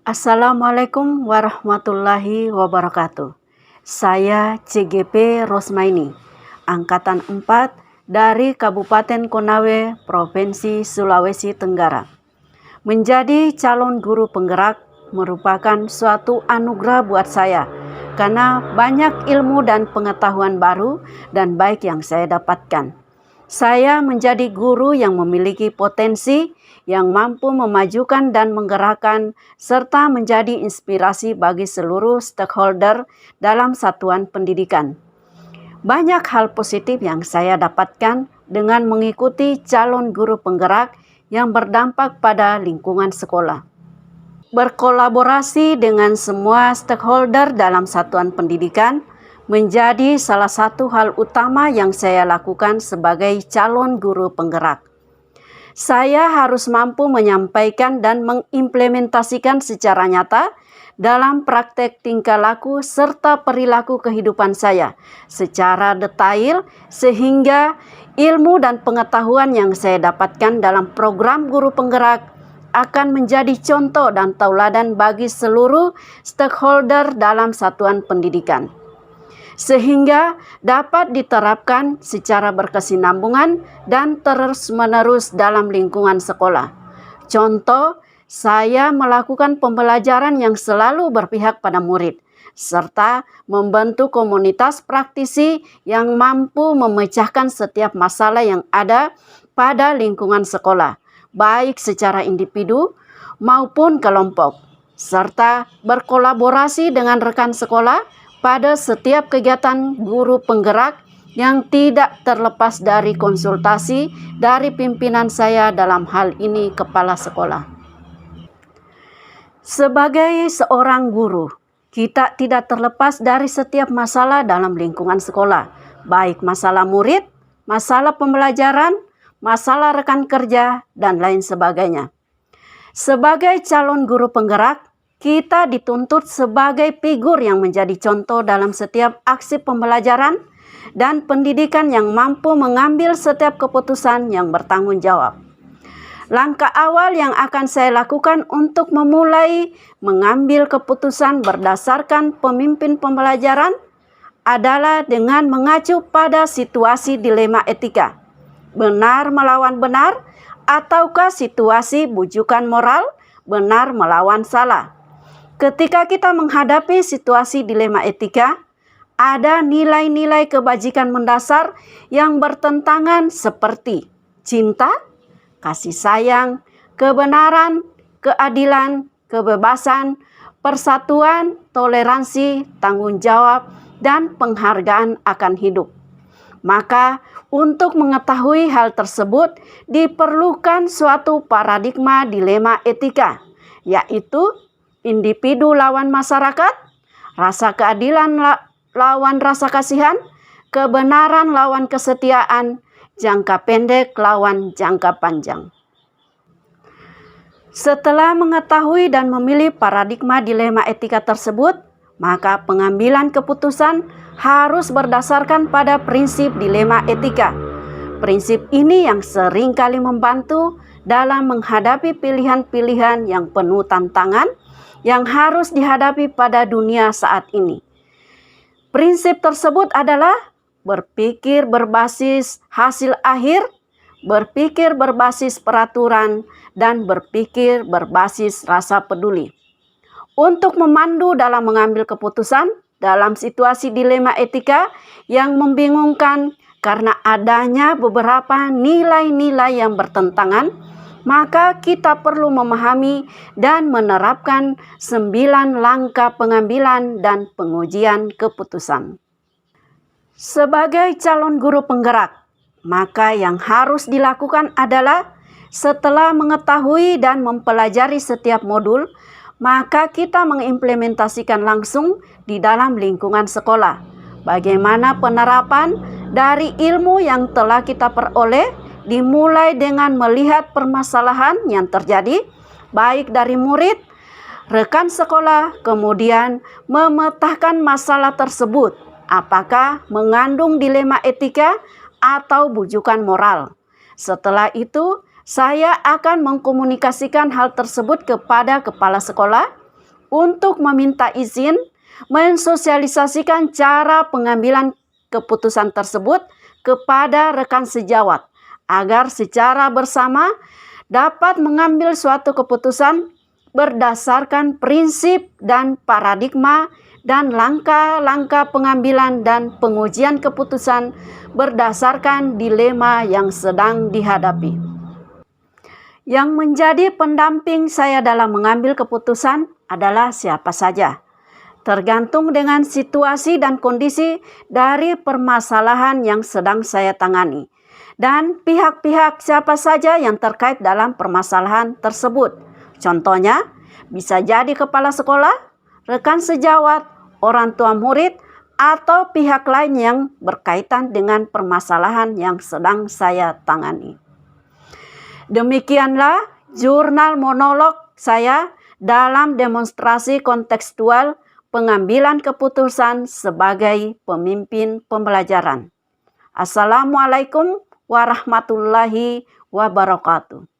Assalamualaikum warahmatullahi wabarakatuh. Saya CGP Rosmaini, Angkatan 4 dari Kabupaten Konawe, Provinsi Sulawesi Tenggara. Menjadi calon guru penggerak merupakan suatu anugerah buat saya, karena banyak ilmu dan pengetahuan baru dan baik yang saya dapatkan. Saya menjadi guru yang memiliki potensi, yang mampu memajukan dan menggerakkan, serta menjadi inspirasi bagi seluruh stakeholder dalam satuan pendidikan. Banyak hal positif yang saya dapatkan dengan mengikuti calon guru penggerak yang berdampak pada lingkungan sekolah. Berkolaborasi dengan semua stakeholder dalam satuan pendidikan menjadi salah satu hal utama yang saya lakukan sebagai calon guru penggerak. Saya harus mampu menyampaikan dan mengimplementasikan secara nyata dalam praktek tingkah laku serta perilaku kehidupan saya secara detail, sehingga ilmu dan pengetahuan yang saya dapatkan dalam program guru penggerak akan menjadi contoh dan tauladan bagi seluruh stakeholder dalam satuan pendidikan, sehingga dapat diterapkan secara berkesinambungan dan terus-menerus dalam lingkungan sekolah. Contoh, saya melakukan pembelajaran yang selalu berpihak pada murid, serta membentuk komunitas praktisi yang mampu memecahkan setiap masalah yang ada pada lingkungan sekolah, baik secara individu maupun kelompok, serta berkolaborasi dengan rekan sekolah pada setiap kegiatan guru penggerak yang tidak terlepas dari konsultasi dari pimpinan saya, dalam hal ini kepala sekolah. Sebagai seorang guru, kita tidak terlepas dari setiap masalah dalam lingkungan sekolah, baik masalah murid, masalah pembelajaran, masalah rekan kerja, dan lain sebagainya. Sebagai calon guru penggerak, kita dituntut sebagai figur yang menjadi contoh dalam setiap aksi pembelajaran dan pendidikan, yang mampu mengambil setiap keputusan yang bertanggung jawab. Langkah awal yang akan saya lakukan untuk memulai mengambil keputusan berdasarkan pemimpin pembelajaran adalah dengan mengacu pada situasi dilema etika, benar melawan benar, ataukah situasi bujukan moral, benar melawan salah. Ketika kita menghadapi situasi dilema etika, ada nilai-nilai kebajikan mendasar yang bertentangan seperti cinta, kasih sayang, kebenaran, keadilan, kebebasan, persatuan, toleransi, tanggung jawab, dan penghargaan akan hidup. Maka untuk mengetahui hal tersebut diperlukan suatu paradigma dilema etika, yaitu individu lawan masyarakat, rasa keadilan lawan rasa kasihan, kebenaran lawan kesetiaan, jangka pendek lawan jangka panjang. Setelah mengetahui dan memilih paradigma dilema etika tersebut, maka pengambilan keputusan harus berdasarkan pada prinsip dilema etika. Prinsip ini yang seringkali membantu dalam menghadapi pilihan-pilihan yang penuh tantangan yang harus dihadapi pada dunia saat ini. Prinsip tersebut adalah berpikir berbasis hasil akhir, berpikir berbasis peraturan, dan berpikir berbasis rasa peduli. Untuk memandu dalam mengambil keputusan dalam situasi dilema etika yang membingungkan karena adanya beberapa nilai-nilai yang bertentangan, maka kita perlu memahami dan menerapkan 9 langkah pengambilan dan pengujian keputusan. Sebagai calon guru penggerak, maka yang harus dilakukan adalah setelah mengetahui dan mempelajari setiap modul, maka kita mengimplementasikan langsung di dalam lingkungan sekolah. Bagaimana penerapan dari ilmu yang telah kita peroleh, dimulai dengan melihat permasalahan yang terjadi, baik dari murid, rekan sekolah, kemudian memetakan masalah tersebut, apakah mengandung dilema etika atau bujukan moral. Setelah itu, saya akan mengkomunikasikan hal tersebut kepada kepala sekolah untuk meminta izin mensosialisasikan cara pengambilan keputusan tersebut kepada rekan sejawat agar secara bersama dapat mengambil suatu keputusan berdasarkan prinsip dan paradigma dan langkah-langkah pengambilan dan pengujian keputusan berdasarkan dilema yang sedang dihadapi. Yang menjadi pendamping saya dalam mengambil keputusan adalah siapa saja, tergantung dengan situasi dan kondisi dari permasalahan yang sedang saya tangani, dan pihak-pihak siapa saja yang terkait dalam permasalahan tersebut. Contohnya, bisa jadi kepala sekolah, rekan sejawat, orang tua murid, atau pihak lain yang berkaitan dengan permasalahan yang sedang saya tangani. Demikianlah jurnal monolog saya dalam demonstrasi kontekstual pengambilan keputusan sebagai pemimpin pembelajaran. Assalamualaikum warahmatullahi wabarakatuh.